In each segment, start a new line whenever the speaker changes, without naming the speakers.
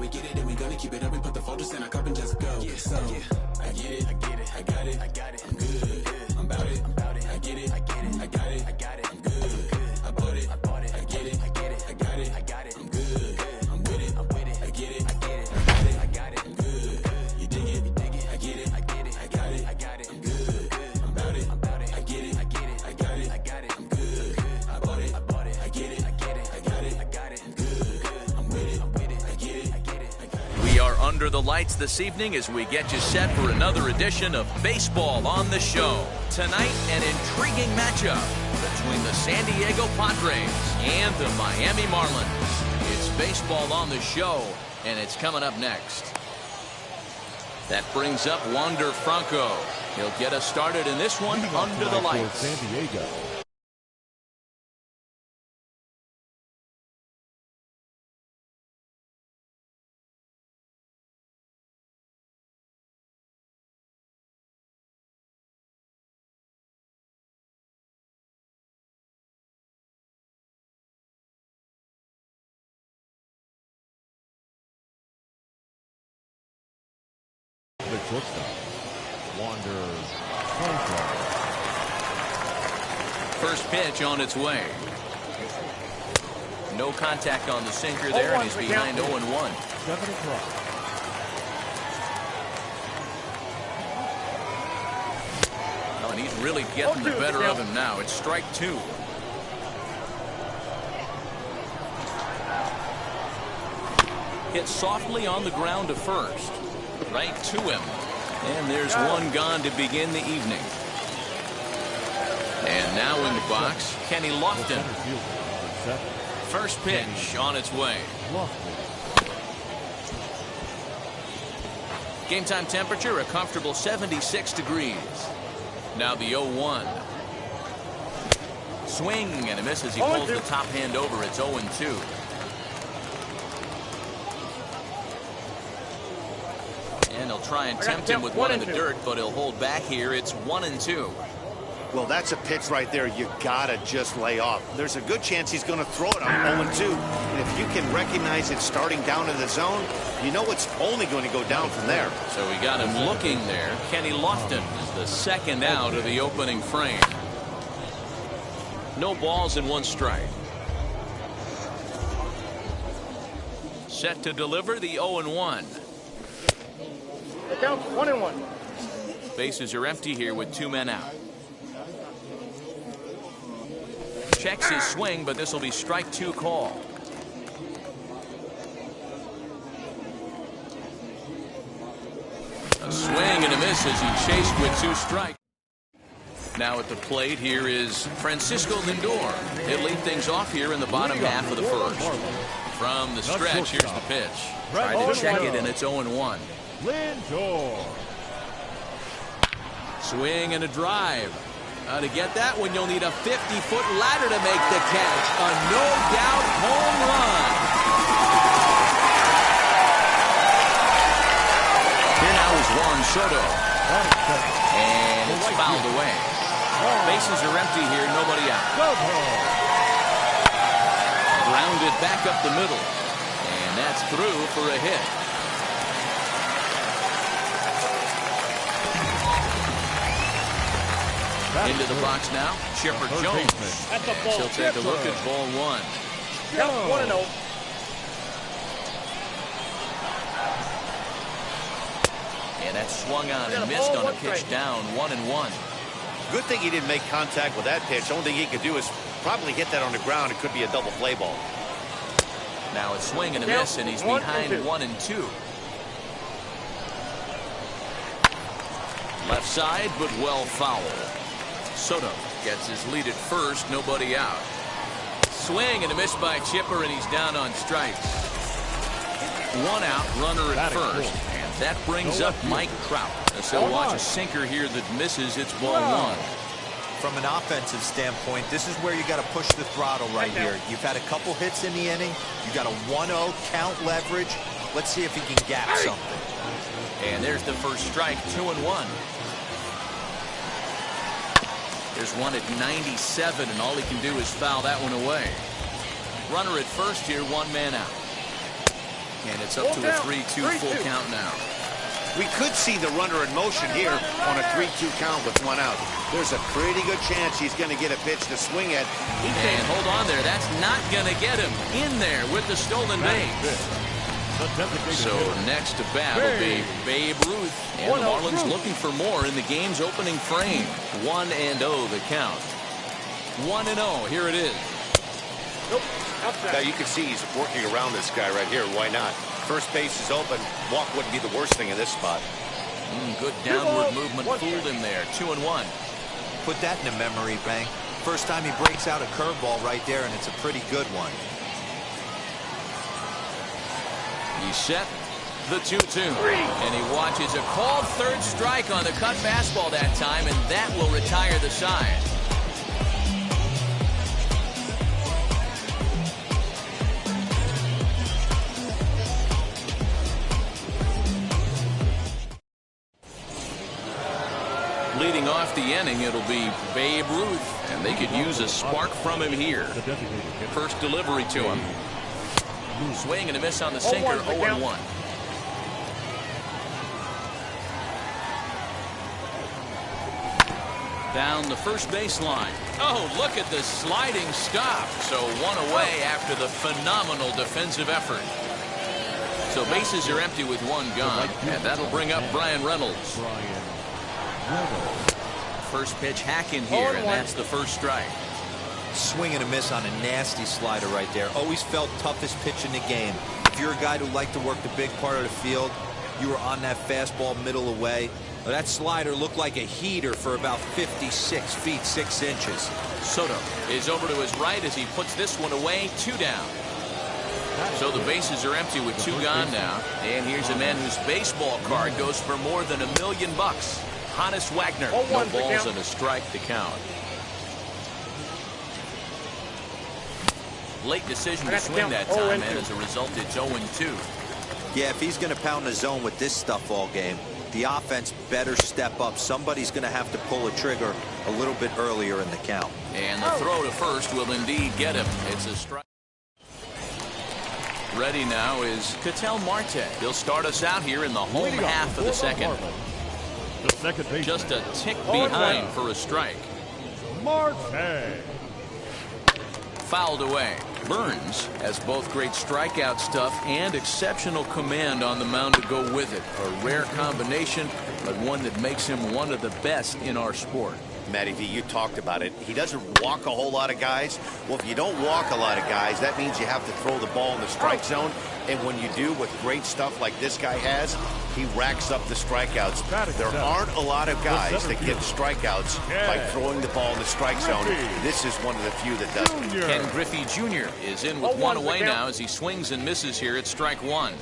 We get it and we gonna keep it up and put the folders in our cup and just go. Yeah, so I get it, I get it, I got it, I got it, I'm good, I'm about it, I get it, I get it, I got it, I got it, I'm good, I bought it, I get it, I get it, I got it, I got it, I'm good, I'm with it, I get it, I get it, I got it, I got it, I'm good, you dig it, I get it, I get it, I got it, I got it, I'm good, I'm about it, I get it, I get it, I got it, I got it, I'm good, I bought it, I get it, I get it, I got it, I got it, I'm good, I'm with it, I get it, I get it, I got it.
We are under the lights this evening as we get you set for another edition of Baseball on the Show. Tonight, an intriguing matchup between the San Diego Padres and the Miami Marlins. It's Baseball on the Show, and it's coming up next. That brings up Wander Franco. He'll get us started in this one under the lights.
San Diego. The shortstop, Wander Franco.
First pitch on its way. No contact on the sinker there, and he's behind 0-1.
7 o'clock.
Oh, and he's really getting the better of him now. It's strike 2. Hit softly on the ground to first. Right to him. And there's one gone to begin the evening. And now in the box, Kenny Lofton. First pitch on its way. Game time temperature, a comfortable 76 degrees. Now the 0-1. Swing and a miss as he pulls the top hand over. It's 0-2. And he'll try and tempt him with one in the dirt, but he'll hold back here. It's 1-2.
Well, that's a pitch right there you gotta just lay off. There's a good chance he's going to throw it on 0-2. And if you can recognize it starting down in the zone, you know it's only going to go down from there.
So we got him looking there. Kenny Lofton is the second out of the opening frame. No balls and 1 strike. Set to deliver the 0-1.
It counts 1-1.
Bases are empty here with 2 men out. Checks his swing, but this will be strike 2 call. A swing and a miss as he chased with 2 strikes. Now at the plate here is Francisco Lindor. He'll lead things off here in the bottom half of the first. From the stretch, here's the pitch. Try to check it, and it's 0-1.
Lindor.
Swing and a drive. To get that one, you'll need a 50-foot ladder to make the catch. A no-doubt home run. Here now is Juan Soto. And it's fouled away. Bases are empty here, nobody out. Grounded back up the middle. And that's through for a hit. Into the box now, Chipper Jones. He'll take a look at ball 1.
1-0.
And that swung on and missed on a pitch down, 1-1.
Good thing he didn't make contact with that pitch. Only thing he could do is probably hit that on the ground. It could be a double play ball.
Now a swing and a miss, and he's behind 1-2. Left side, but well fouled. Soto gets his lead at first, nobody out. Swing and a miss by Chipper, and he's down on strikes. 1 out, runner at first, and that brings up Mike Trout. So watch a sinker here that misses. It's ball 1.
From an offensive standpoint, this is where you got to push the throttle right here. You've had a couple hits in the inning. You got a 1-0 count leverage. Let's see if he can gap something.
And there's the first strike, 2-1. There's one at 97, and all he can do is foul that one away. Runner at first here, 1 man out. And it's up to a 3-2 full count now.
We could see the runner in motion here on a 3-2 count with one out. There's a pretty good chance he's going to get a pitch to swing at.
And hold on there. That's not going to get him in there with the stolen base. So next to bat will be Babe Ruth. And the Marlins looking for more in the game's opening frame. 1-0 the count. 1-0. Here it is.
Now you can see he's working around this guy right here. Why not? First base is open. Walk wouldn't be the worst thing in this spot.
Good downward movement fooled him there. 2-1.
Put that in a memory bank. First time he breaks out a curveball right there, and it's a pretty good one.
He's set the 2-2. And he watches a called third strike on the cut fastball that time, and that will retire the side. Leading off the inning, it'll be Babe Ruth, and they could use a spark from him here. First delivery to him. Swing and a miss on the sinker, 0-1. Down the first baseline. Oh, look at the sliding stop. So one away after the phenomenal defensive effort. So bases are empty with one gone, and that'll bring up Brian Reynolds. First pitch hack in here, and that's the first strike.
Swing and a miss on a nasty slider right there. Always felt toughest pitch in the game. If you're a guy who liked to work the big part of the field, you were on that fastball middle away. Well, that slider looked like a heater for about 56 feet 6 inches.
Soto is over to his right as he puts this one away. 2 down. So the bases are empty with 2 gone now. And here's a man whose baseball card goes for more than $1 million. Hannes Wagner. No balls and a strike to count. Late decision to swing that time, and as a result, it's 0-2.
Yeah, if he's going to pound the zone with this stuff all game, the offense better step up. Somebody's going to have to pull a trigger a little bit earlier in the count.
And the throw to first will indeed get him. It's a strike. Ready now is Ketel Marte. He'll start us out here in the home half of the second. Just a tick behind for a strike.
Marte.
Fouled away. Burns has both great strikeout stuff and exceptional command on the mound to go with it. A rare combination, but one that makes him one of the best in our sport.
Matty V, you talked about it. He doesn't walk a whole lot of guys. Well, if you don't walk a lot of guys, that means you have to throw the ball in the strike zone. And when you do, with great stuff like this guy has, he racks up the strikeouts. There aren't a lot of guys that get strikeouts by throwing the ball in the strike zone. This is one of the few that does it.
Ken Griffey Jr. is in with one away now as he swings and misses here at strike 1.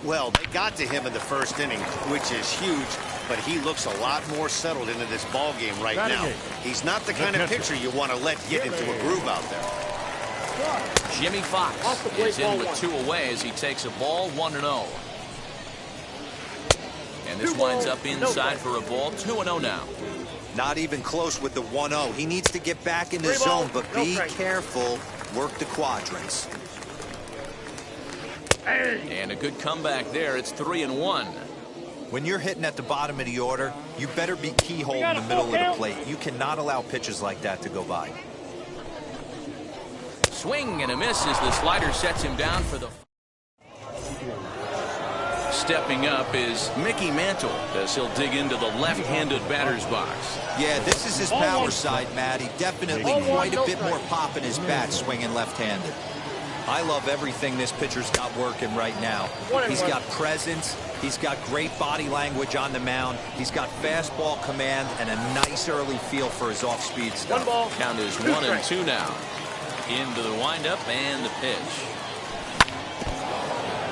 Well, they got to him in the first inning, which is huge, but he looks a lot more settled into this ball game right now. He's not the kind of pitcher you want to let get into a groove out there.
Jimmy Fox is in with 2 away as he takes a ball, 1-0. And this winds up inside for a ball, 2-0 now.
Not even close with the 1-0. He needs to get back in the zone, but be careful. Work the quadrants.
And a good comeback there. It's 3-1.
When you're hitting at the bottom of the order, you better be keyhole in the middle of the plate. You cannot allow pitches like that to go by.
Swing and a miss as the slider sets him down for the... Stepping up is Mickey Mantle as he'll dig into the left-handed batter's box.
Yeah, this is his power side, Matty. Definitely quite a bit more pop in his bat swinging left-handed. I love everything this pitcher's got working right now. He's got presence. He's got great body language on the mound. He's got fastball command and a nice early feel for his off-speed stuff.
Count is 1-2 now. Into the windup and the pitch.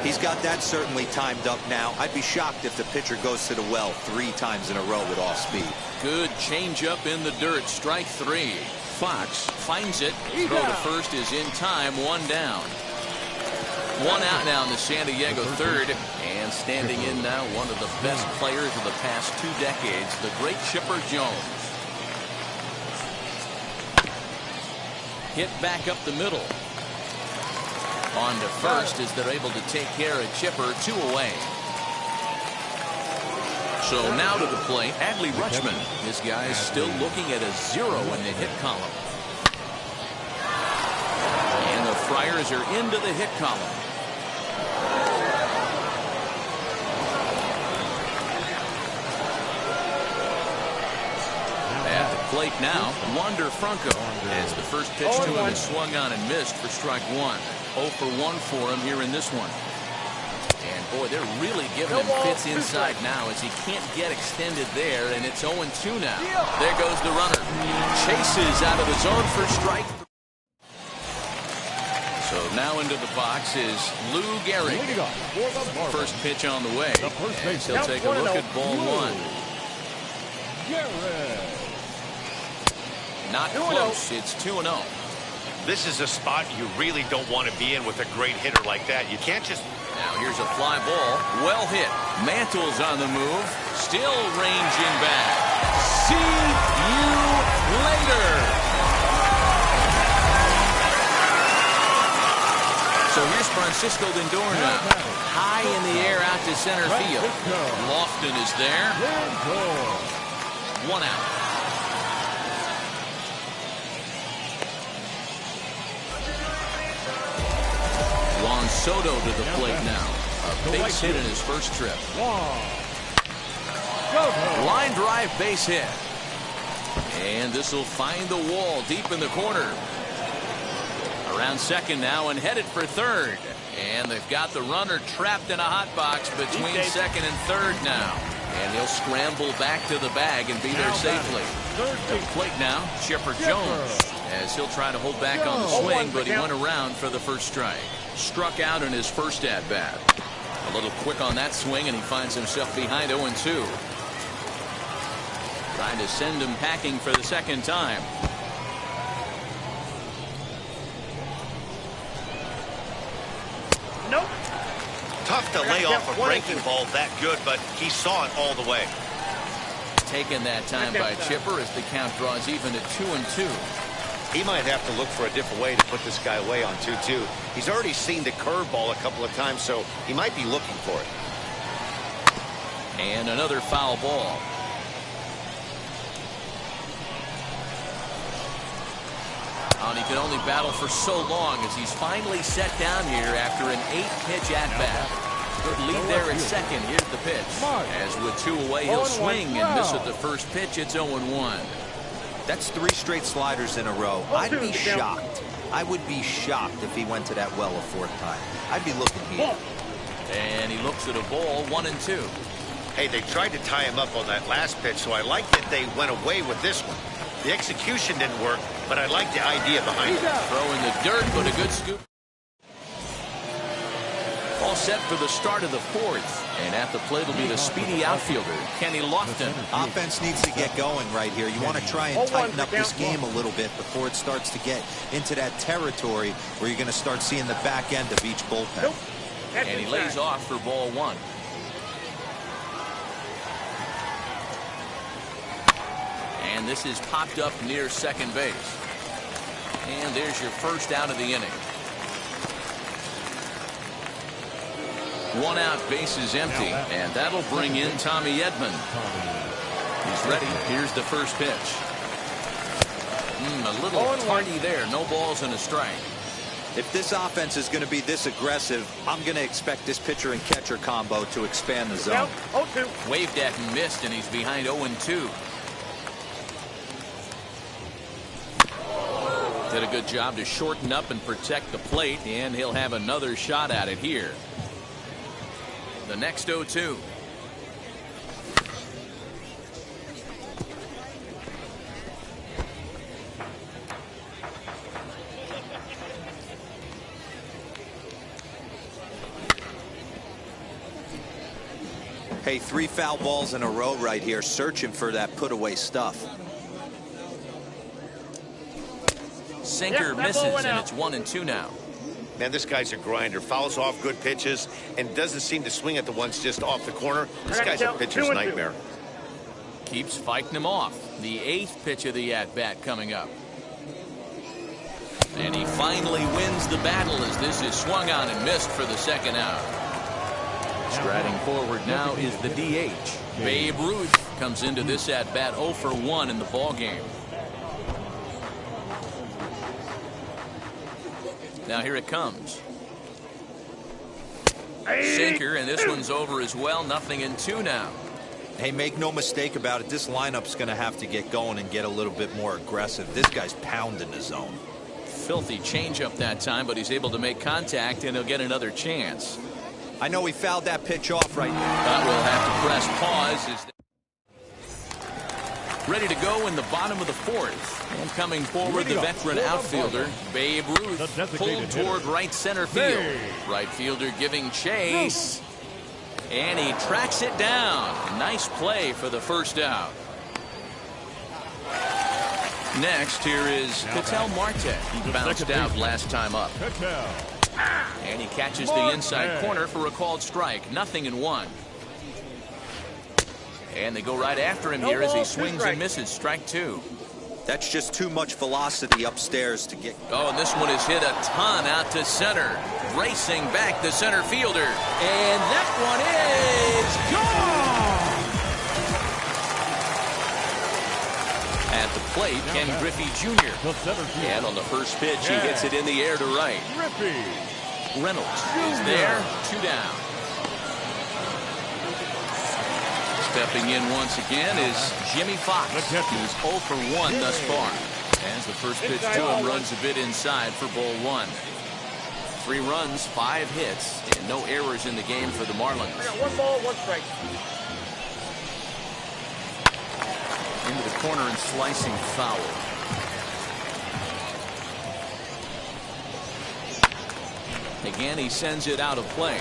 He's got that certainly timed up now. I'd be shocked if the pitcher goes to the well 3 times in a row with off-speed.
Good changeup in the dirt. Strike 3. Fox finds it. Throw to first is in time. 1 down. 1 out now in the San Diego third. And standing in now, one of the best players of the past 2 decades, the great Chipper Jones. Hit back up the middle. On to first as they're able to take care of Chipper, 2 away. So now to the plate, Adley Rutschman. This guy's still looking at a 0 in the hit column. And the Friars are into the hit column. At the plate now, Wander Franco, as the first pitch to him is swung on and missed for strike 1. 0 for 1 for him here in this one. And boy, they're really giving him fits inside now as he can't get extended there, and it's 0-2 now. There goes the runner. Chases out of the zone for strike. So now into the box is Lou Gehrig. First pitch on the way. And he'll take a look at ball 1. Not close. It's 2-0.
This is a spot you really don't want to be in with a great hitter like that. You can't just...
Now here's a fly ball. Well hit. Mantle's on the move. Still ranging back. See you later. So here's Francisco Lindor now. High in the air out to center field. Lofton is there. 1 out. Juan Soto to the plate now. A base hit in his first trip. Line drive base hit. And this will find the wall deep in the corner. Around second now and headed for third. And they've got the runner trapped in a hot box between second and third now. And he'll scramble back to the bag and be there safely. The plate now, Chipper Jones, as he'll try to hold back on the swing, but he went around for the first strike. Struck out in his first at-bat. A little quick on that swing, and he finds himself behind 0-2. Trying to send him packing for the second time.
Nope.
Tough to lay off a breaking ball that good, but he saw it all the way.
Taken that time by Chipper as the count draws even at 2-2.
He might have to look for a different way to put this guy away on 2-2. He's already seen the curveball a couple of times, so he might be looking for it.
And another foul ball. And he can only battle for so long as he's finally set down here after an 8-pitch at-bat. Good lead there at second. Here's the pitch. As with 2 away, he'll swing and miss at the first pitch. It's 0-1.
That's 3 straight sliders in a row. I'd be shocked. I would be shocked if he went to that well a 4th time. I'd be looking here.
And he looks at a ball, 1-2.
Hey, they tried to tie him up on that last pitch, so I like that they went away with this one. The execution didn't work, but I like the idea behind it.
Throw in the dirt, but a good scoop. All set for the start of the 4th. And at the plate will be the speedy outfielder, Kenny Lofton.
Offense needs to get going right here. You want to try and tighten up this game a little bit before it starts to get into that territory where you're going to start seeing the back end of each bullpen.
And he lays off for ball 1. And this is popped up near second base. And there's your first out of the inning. 1 out, base is empty, and that'll bring in Tommy Edman. He's ready. Here's the first pitch. A little tardy there. No balls and a strike.
If this offense is going to be this aggressive, I'm going to expect this pitcher and catcher combo to expand the zone.
Waved at and missed, and he's behind 0-2. Did a good job to shorten up and protect the plate, and he'll have another shot at it here. The next 0-2.
Hey, 3 foul balls in a row right here, searching for that put away stuff.
Sinker misses, and it's 1-2 now.
Man, this guy's a grinder. Fouls off good pitches and doesn't seem to swing at the ones just off the corner. This guy's a pitcher's nightmare.
Keeps fighting him off. The 8th pitch of the at-bat coming up. And he finally wins the battle as this is swung on and missed for the second out. Striding forward now is the DH. Babe Ruth comes into this at bat 0 for 1 in the ball game. Now here it comes. Sinker, and this one's over as well. 0-2 now.
Hey, make no mistake about it. This lineup's going to have to get going and get a little bit more aggressive. This guy's pounding the zone.
Filthy changeup that time, but he's able to make contact, and he'll get another chance.
I know he fouled that pitch off right now.
But we'll have to press pause. Ready to go in the bottom of the fourth. And coming forward, the veteran outfielder, Babe Ruth, pulled toward right center field. Right fielder giving chase. And he tracks it down. Nice play for the first out. Next, here is Ketel Marte. He bounced out last time up. And he catches the inside corner for a called strike. 0-1. And they go right after him here as he swings and misses. Strike 2.
That's just too much velocity upstairs to get.
Oh, and this one is hit a ton out to center. Racing back the center fielder. And that one is gone! At the plate, Ken Griffey Jr. And on the first pitch, he hits it in the air to right. Reynolds is there. 2 down. Stepping in once again is Jimmy Fox. He's 0 for 1 thus far. As the first pitch to him runs a bit inside for ball 1. 3 runs, 5 hits, and no errors in the game for the Marlins.
I got 1 ball, 1 strike.
Into the corner and slicing foul. Again, he sends it out of play.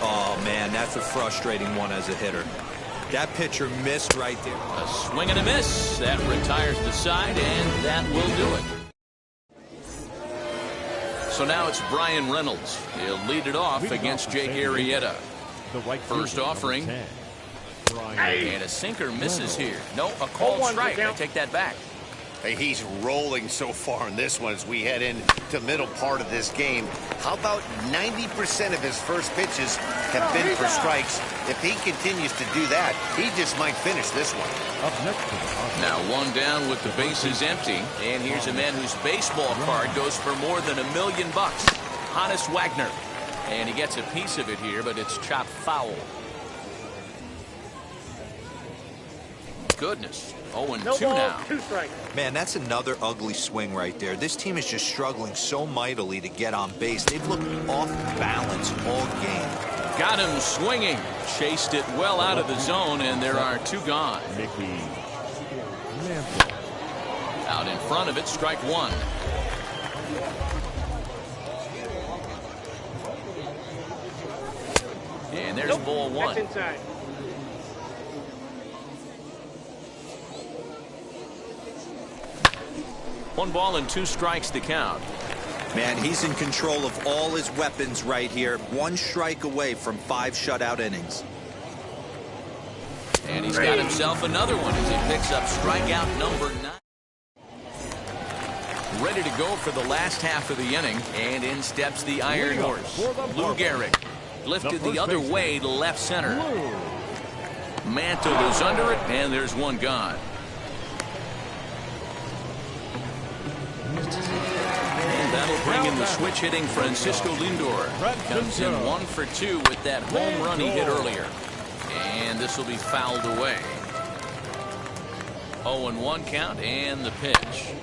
Oh, man, that's a frustrating one as a hitter. That pitcher missed right there.
A swing and a miss. That retires the side, and that will do it. So now it's Brian Reynolds. He'll lead it off against Jake Arrieta. First offering. And a sinker misses here. No, a called strike. I take that back.
Hey, he's rolling so far in this one as we head into middle part of this game. How about 90% of his first pitches have been for strikes? If he continues to do that, he just might finish this one.
Now 1 down with the bases empty. And here's a man whose baseball card goes for more than $1 million. Hannes Wagner. And he gets a piece of it here, but it's chopped foul. Goodness. 0-2 now.
2 strikes.
Man, that's another ugly swing right there. This team is just struggling so mightily to get on base. They've looked off balance all game.
Got him swinging. Chased it well out of the zone, and there are 2 gone. Out in front of it, strike 1. And there's ball 1.
That's inside.
One ball and 2 strikes to count.
Man, he's in control of all his weapons right here. 1 strike away from 5 shutout innings.
And he's got himself another one as he picks up strikeout number 9. Ready to go for the last half of the inning. And in steps the Iron Horse. Lou Gehrig. Lifted the other way to left center. Mantle is under it, and there's 1 gone. And that'll bring in the switch hitting Francisco Lindor. Comes in 1 for 2 with that home run he hit earlier. And this will be fouled away. 0-1 count and the pitch.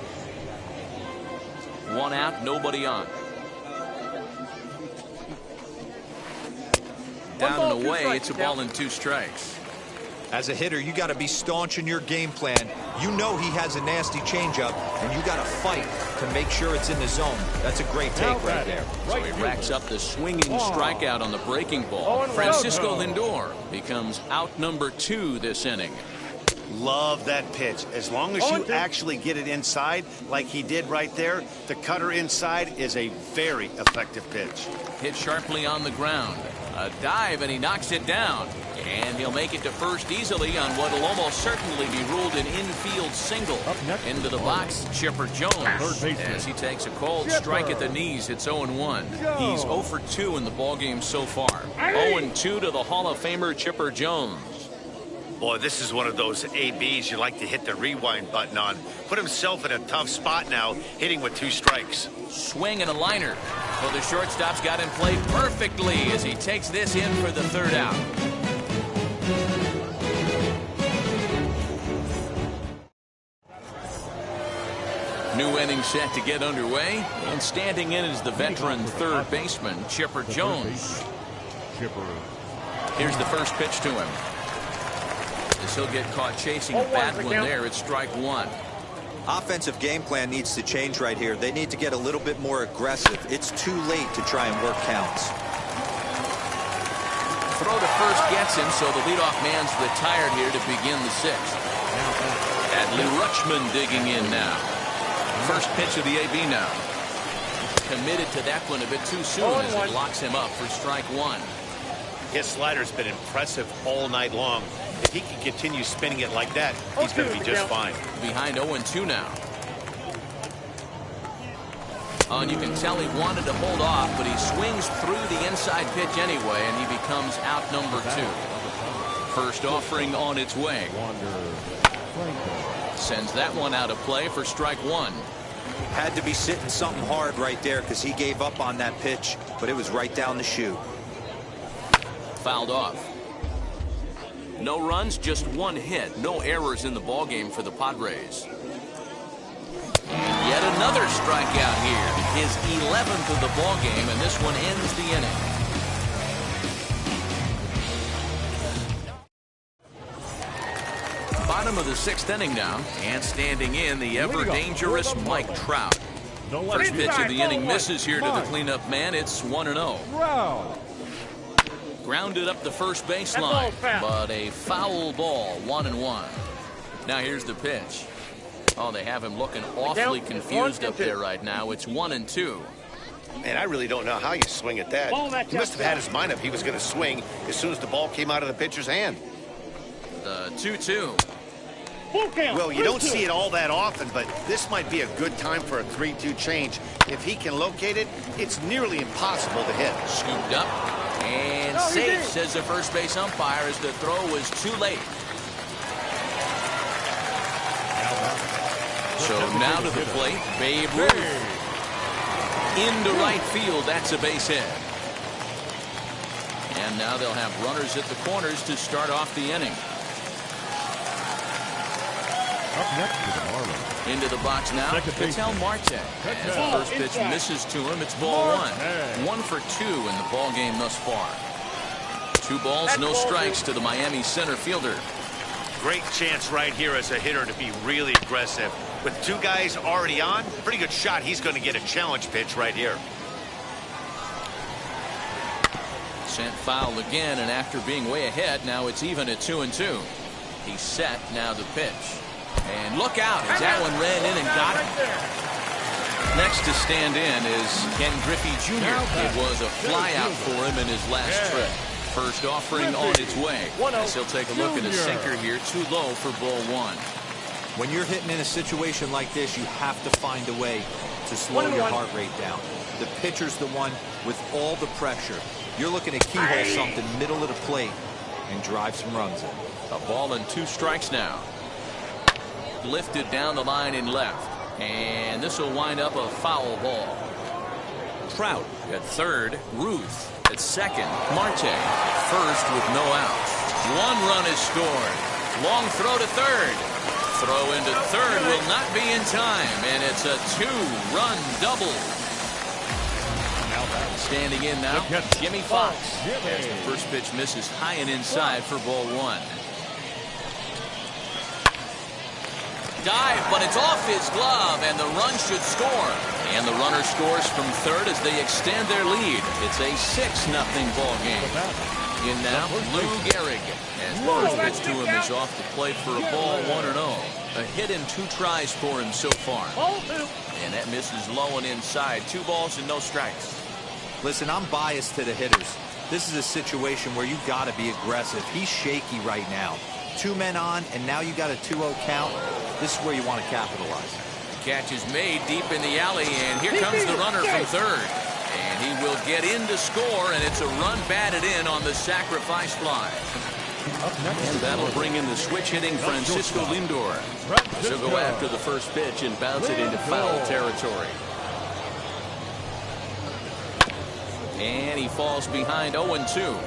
1 out, nobody on. Down and away, it's a ball and 2 strikes.
As a hitter, you got to be staunch in your game plan. You know he has a nasty changeup, and you got to fight to make sure it's in the zone. That's a great take right there.
So he racks up the swinging strikeout on the breaking ball. Francisco Lindor becomes out number 2 this inning.
Love that pitch. As long as you actually get it inside like he did right there, the cutter inside is a very effective pitch.
Hit sharply on the ground. A dive, and he knocks it down. And he'll make it to first easily on what will almost certainly be ruled an infield single. Into the box, Chipper Jones. As he takes a cold strike at the knees, it's 0-1. He's 0 for 2 in the ballgame so far. 0-2 to the Hall of Famer Chipper Jones.
Boy, this is one of those ABs you like to hit the rewind button on. Put himself in a tough spot now, hitting with 2 strikes.
Swing and a liner. Well, the shortstop's got him played perfectly as he takes this in for the 3rd out. New inning set to get underway, and standing in is the veteran 3rd baseman, Chipper Jones. Here's the first pitch to him. As he'll get caught chasing a bad one there, it's strike 1.
Offensive game plan needs to change right here. They need to get a little bit more aggressive. It's too late to try and work counts.
Throw to first gets him, so the leadoff man's retired here to begin the 6th. Adley Rutschman digging in now. First pitch of the AB now. Committed to that one a bit too soon as it locks him up for strike 1.
His slider's been impressive all night long. If he can continue spinning it like that, he's going to be just fine.
Behind 0-2 now. And you can tell he wanted to hold off, but he swings through the inside pitch anyway, and he becomes out number 2. First offering on its way. Sends that one out of play for strike 1.
Had to be sitting something hard right there because he gave up on that pitch, but it was right down the chute.
Fouled off. No runs, just 1 hit. No errors in the ballgame for the Padres. And yet another strikeout here. His 11th of the ballgame, and this one ends the inning. Bottom of the 6th inning now, and standing in the ever-dangerous Mike Trout. First pitch of the inning misses here to the cleanup man. It's 1-0. Grounded up the first baseline, but a foul ball, 1-1. Now here's the pitch. Oh, they have him looking awfully confused up there right now. It's 1-2.
Man, I really don't know how you swing at that. He must have had his mind up he was going to swing as soon as the ball came out of the pitcher's hand.
The 2-2.
Well, you don't see it all that often, but this might be a good time for a 3-2 change. If he can locate it, it's nearly impossible to hit.
Scooped up and safe, says the first base umpire, as the throw was too late. So now to the plate, Babe Ruth. Into right field, that's a base hit. And now they'll have runners at the corners to start off the inning.
Up next to the Marlins.
Into the box now, Ketel Marte. As the first pitch misses to him, it's ball 1. 1 for 2 in the ball game thus far. 2 balls, no strikes to the Miami center fielder.
Great chance right here as a hitter to be really aggressive. With 2 guys already on, pretty good shot he's going to get a challenge pitch right here.
Sent foul again, and after being way ahead, now it's even at 2-2. He's set, now the pitch. And look out, as that one ran in and got him. Next to stand in is Ken Griffey Jr. It was a flyout for him in his last trip. First offering on its way. As he'll take a look at his sinker here, too low for ball 1.
When you're hitting in a situation like this, you have to find a way to slow your heart rate down. The pitcher's the one with all the pressure. You're looking to keyhole something middle of the plate and drive some runs in.
A ball and 2 strikes now. Lifted down the line in left, and this will wind up a foul ball. Trout at third, Ruth at second, Marte first with no outs. 1 run is scored. Long throw to third. Throw into third will not be in time, and it's a 2-run double. Standing in now, Jimmy Fox. As the first pitch misses high and inside for ball 1. Dive, but it's off his glove, and the run should score. And the runner scores from third as they extend their lead. It's a 6-0 ball game. In now, Lou Gehrig. As the first pitch to him is off the plate for a ball, 1-0. A hit in 2 tries for him so far. And that misses low and inside. 2 balls and no strikes.
Listen, I'm biased to the hitters. This is a situation where you got to be aggressive. He's shaky right now. 2 men on, and now you got a 2-0 count. This is where you want to capitalize.
Catch is made deep in the alley, and here comes the runner from third. And he will get in to score, and it's a run batted in on the sacrifice fly. And that'll bring in the switch-hitting Francisco Lindor. He'll go after the first pitch and bounce it into foul territory. And he falls behind 0-2.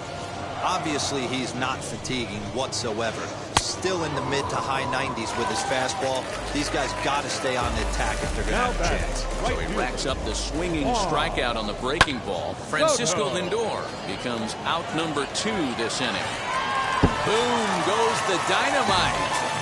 Obviously, he's not fatiguing whatsoever. Still in the mid to high 90s with his fastball. These guys got to stay on the attack if they're going to have a chance.
So he racks up the swinging strikeout on the breaking ball. Francisco Lindor becomes out number 2 this inning. Boom goes the dynamite.